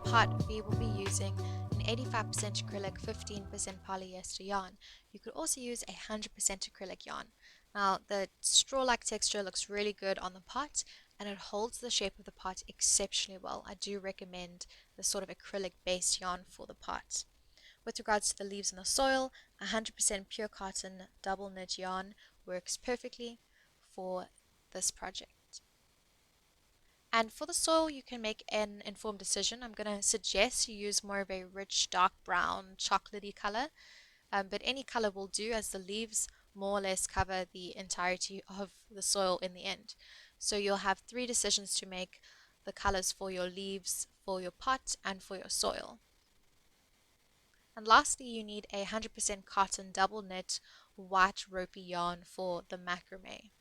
pot, we will be using an 85% acrylic, 15% polyester yarn. You could also use 100% acrylic yarn. Now, the straw-like texture looks really good on the pot, and it holds the shape of the pot exceptionally well. I do recommend the sort of acrylic-based yarn for the pot. With regards to the leaves and the soil, 100% pure cotton double knit yarn works perfectly for this project. And for the soil, you can make an informed decision. I'm going to suggest you use more of a rich, dark brown, chocolatey color, but any color will do, as the leaves more or less cover the entirety of the soil in the end. So you'll have 3 decisions to make: the colors for your leaves, for your pot, and for your soil. And lastly, you need 100% cotton double knit white ropey yarn for the macrame.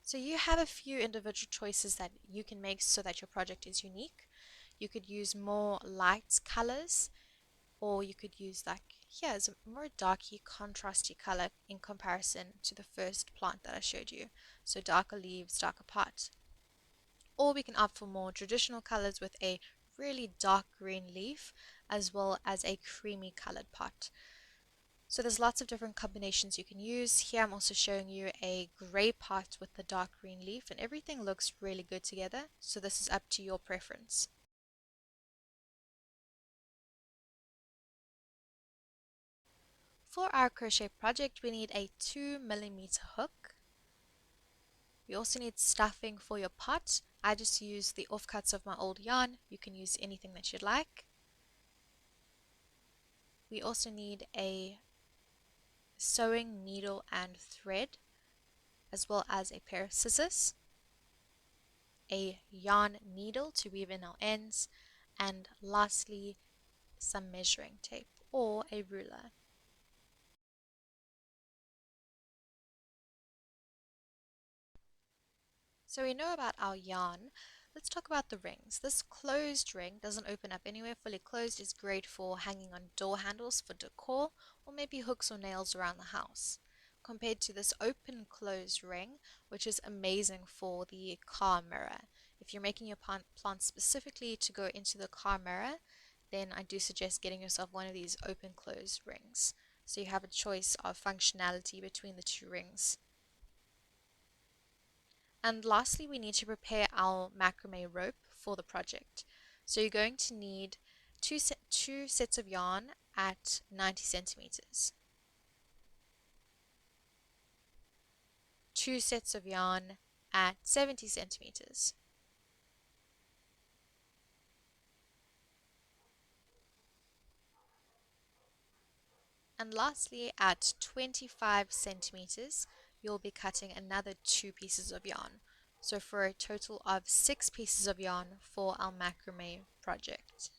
So you have a few individual choices that you can make so that your project is unique. You could use more light colors, or you could use, like here's a more darky, contrasty color in comparison to the first plant that I showed you. So darker leaves, darker pot. Or we can opt for more traditional colors with a really dark green leaf, as well as a creamy colored pot. So there's lots of different combinations you can use. Here I'm also showing you a gray pot with the dark green leaf, and everything looks really good together. So this is up to your preference. For our crochet project, we need a 2mm hook. We also need stuffing for your pot. I just use the offcuts of my old yarn. You can use anything that you'd like. We also need a sewing needle and thread, as well as a pair of scissors, a yarn needle to weave in our ends, and lastly some measuring tape or a ruler. So we know about our yarn. Let's talk about the rings. This closed ring doesn't open up anywhere. Fully closed is great for hanging on door handles for decor, or maybe hooks or nails around the house, compared to this open closed ring, which is amazing for the car mirror. If you're making your plant specifically to go into the car mirror, then I do suggest getting yourself one of these open closed rings, so you have a choice of functionality between the 2 rings. And lastly, we need to prepare our macrame rope for the project. So you're going to need two sets of yarn at 90 centimeters, 2 sets of yarn at 70 centimeters, and lastly at 25 centimeters you'll be cutting another 2 pieces of yarn. So for a total of 6 pieces of yarn for our macrame project.